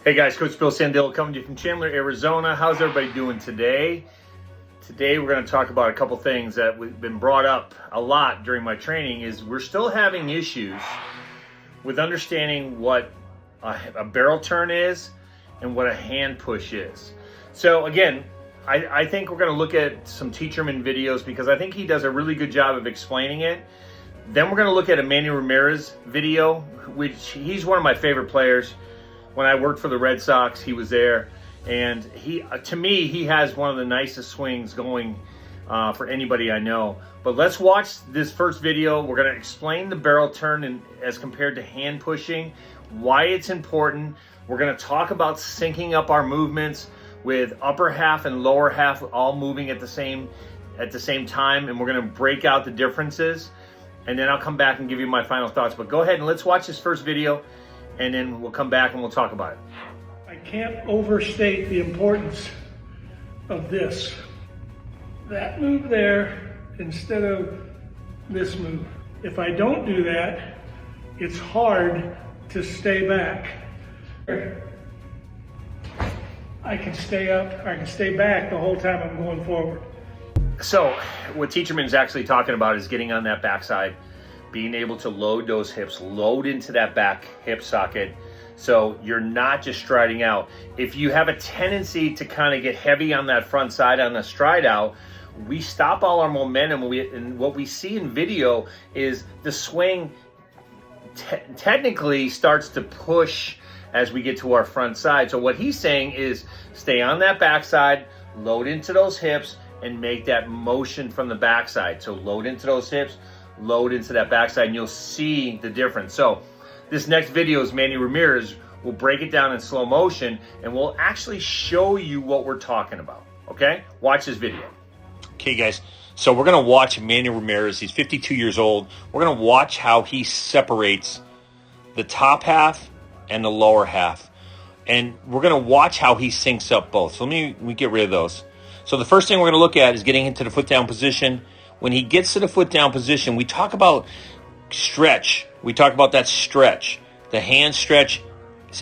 Hey guys, Coach Bill Sandillo coming to you from Chandler, Arizona. How's everybody doing today? Today we're going to talk about a couple things that have been brought up a lot during my training. Is we're still having issues with understanding what a barrel turn is and what a hand push is. So again, I think we're going to look at some Teacherman videos because I think he does a really good job of explaining it. Then we're going to look at a Manny Ramirez video, which he's one of my favorite players. When I worked for the Red Sox, he was there, and to me, he has one of the nicest swings going for anybody I know. But let's watch this first video. We're going to explain the barrel turn as compared to hand pushing, why it's important. We're going to talk about syncing up our movements with upper half and lower half all moving at the same time, and we're going to break out the differences. And then I'll come back and give you my final thoughts. But go ahead and let's watch this first video, and then we'll come back and we'll talk about it. I can't overstate the importance of this. That move there instead of this move. If I don't do that, it's hard to stay back. I can stay up, I can stay back the whole time I'm going forward. So what Teacherman is actually talking about is getting on that backside, being able to load those hips, load into that back hip socket, so you're not just striding out. If you have a tendency to kind of get heavy on that front side on the stride out, we stop all our momentum. And what we see in video is the swing technically starts to push as we get to our front side. So what he's saying is stay on that backside, load into those hips, and make that motion from the backside. So load into those hips, load into that backside, and you'll see the difference. So this next video is Manny Ramirez. We'll break it down in slow motion, and we'll actually show you what we're talking about, okay? Watch this video. Okay, guys, so we're going to watch Manny Ramirez. He's 52 years old. We're going to watch how he separates the top half and the lower half, and we're going to watch how he syncs up both. So let me get rid of those. So the first thing we're going to look at is getting into the foot down position. When he gets to the foot down position, we talk about stretch. We talk about that stretch, the hand stretch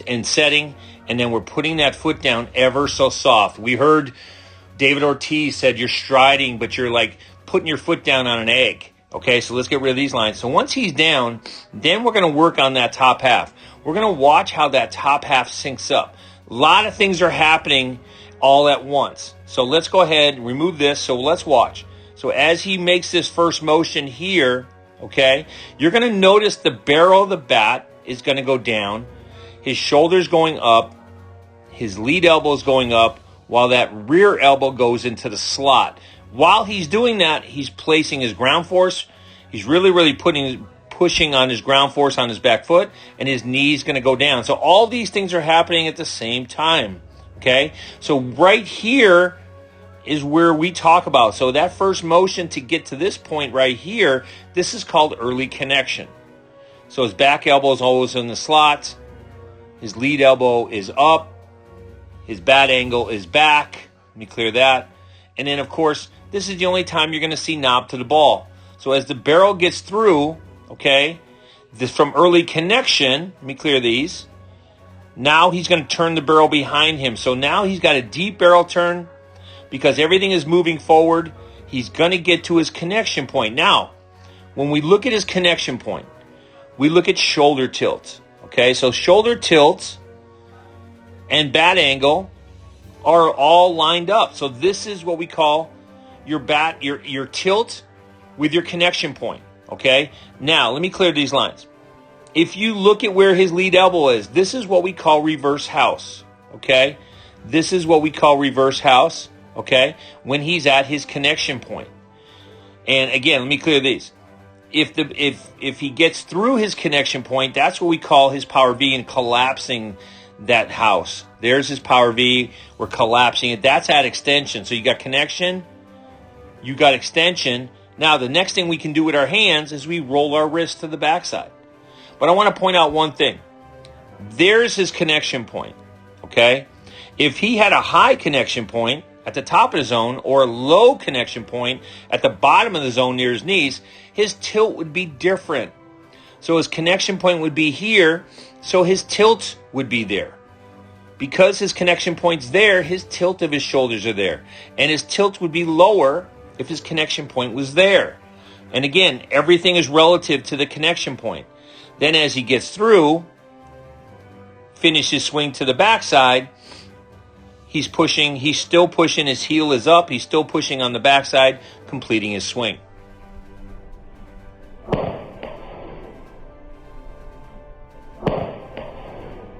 and setting, and then we're putting that foot down ever so soft. We heard David Ortiz said you're striding, but you're like putting your foot down on an egg. Okay, so let's get rid of these lines. So once he's down, then we're going to work on that top half. We're going to watch how that top half syncs up. A lot of things are happening all at once. So let's go ahead and remove this. So let's watch. So as he makes this first motion here, okay, you're going to notice the barrel of the bat is going to go down. His shoulder's going up. His lead elbow is going up, while that rear elbow goes into the slot. While he's doing that, he's placing his ground force. He's really pushing on his ground force on his back foot, and his knee's going to go down. So all these things are happening at the same time, okay? So right here is where we talk about. So that first motion to get to this point right here, this is called early connection. So his back elbow is always in the slot. His lead elbow is up. His bat angle is back. Let me clear that. And then, of course, this is the only time you're going to see knob to the ball. So as the barrel gets through, okay, this from early connection, let me clear these. Now he's going to turn the barrel behind him. So now he's got a deep barrel turn because everything is moving forward. He's going to get to his connection point. Now, when we look at his connection point, we look at shoulder tilt. Okay, so shoulder tilt and bat angle are all lined up. So this is what we call your bat, your tilt with your connection point. Okay, now let me clear these lines. If you look at where his lead elbow is, this is what we call reverse house. Okay, this is what we call reverse house. Okay, when he's at his connection point. And again, let me clear these. If he gets through his connection point, that's what we call his power V and collapsing that house. There's his power V. We're collapsing it. That's at extension. So you got connection, you got extension. Now the next thing we can do with our hands is we roll our wrist to the backside. But I want to point out one thing. There's his connection point. Okay? If he had a high connection point at the top of the zone or a low connection point at the bottom of the zone near his knees, his tilt would be different. So his connection point would be here, so his tilt would be there. because his connection point's there, his tilt of his shoulders are there. And his tilt would be lower if his connection point was there. And again, everything is relative to the connection point. Then as he gets through, finish his swing to the backside, he's still pushing, his heel is up, he's still pushing on the backside, completing his swing.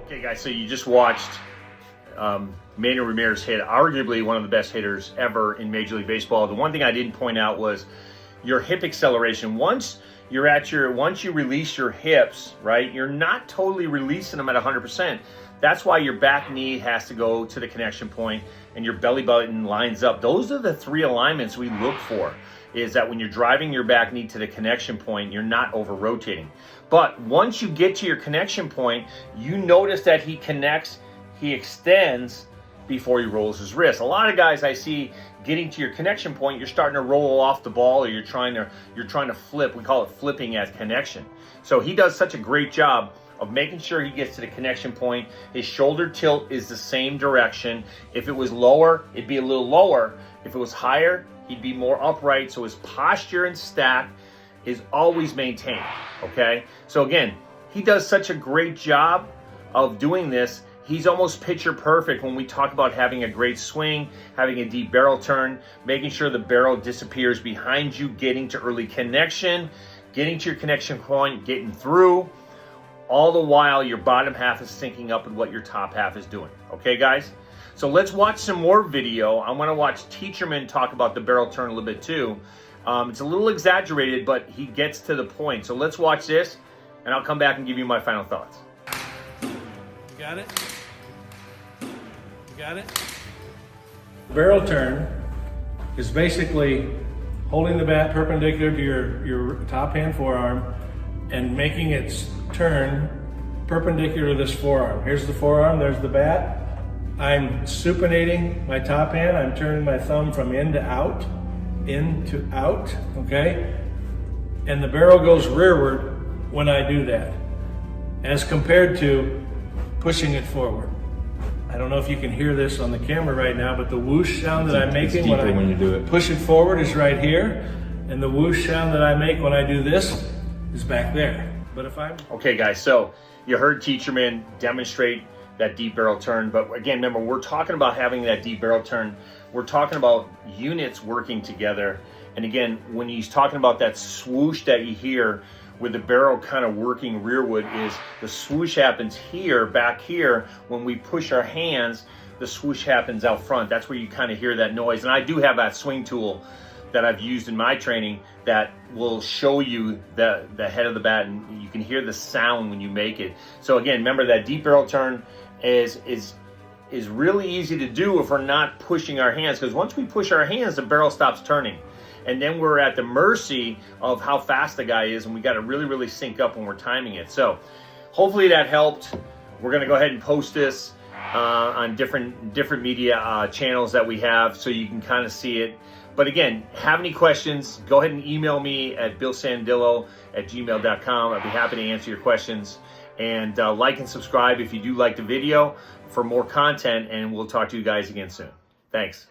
Okay guys, so you just watched Manny Ramirez hit arguably one of the best hitters ever in Major League Baseball. The one thing I didn't point out was your hip acceleration. Once you release your hips, right, you're not totally releasing them at 100%. That's why your back knee has to go to the connection point and your belly button lines up. Those are the three alignments we look for, is that when you're driving your back knee to the connection point, you're not over rotating. But once you get to your connection point, you notice that he connects, he extends before he rolls his wrist. A lot of guys I see getting to your connection point, you're starting to roll off the ball, or you're trying to flip. We call it flipping at connection. So he does such a great job of making sure he gets to the connection point. His shoulder tilt is the same direction. If it was lower, it'd be a little lower. If it was higher, he'd be more upright. So his posture and stack is always maintained, okay? So again, he does such a great job of doing this. He's almost picture perfect when we talk about having a great swing, having a deep barrel turn, making sure the barrel disappears behind you, getting to early connection, getting to your connection point, getting through. All the while, your bottom half is syncing up with what your top half is doing. Okay, guys? So let's watch some more video. I want to watch Teacherman talk about the barrel turn a little bit too. It's a little exaggerated, but he gets to the point. So let's watch this, and I'll come back and give you my final thoughts. You got it? You got it? Barrel turn is basically holding the bat perpendicular to your top hand forearm and making it turn perpendicular to this forearm. Here's the forearm, there's the bat. I'm supinating my top hand. I'm turning my thumb from in to out, okay? And the barrel goes rearward when I do that, as compared to pushing it forward. I don't know if you can hear this on the camera right now, but the whoosh sound that I'm making when you do it, push it forward is right here, and the whoosh sound that I make when I do this is back there. But if I'm... Okay, guys, so you heard Teacherman demonstrate that deep barrel turn, but again, remember, we're talking about having that deep barrel turn. We're talking about units working together. And again, when he's talking about that swoosh that you hear with the barrel kind of working rearward, is the swoosh happens here, back here. When we push our hands, the swoosh happens out front. That's where you kind of hear that noise. And I do have that swing tool that I've used in my training that will show you the head of the bat, and you can hear the sound when you make it. So again, remember that deep barrel turn is really easy to do if we're not pushing our hands, because once we push our hands, the barrel stops turning. And then we're at the mercy of how fast the guy is, and we got to really sync up when we're timing it. So hopefully that helped. We're going to go ahead and post this on different media channels that we have, so you can kind of see it. But again, have any questions, go ahead and email me at billsandillo@gmail.com. I'd be happy to answer your questions. And like and subscribe if you do like the video for more content, and we'll talk to you guys again soon. Thanks.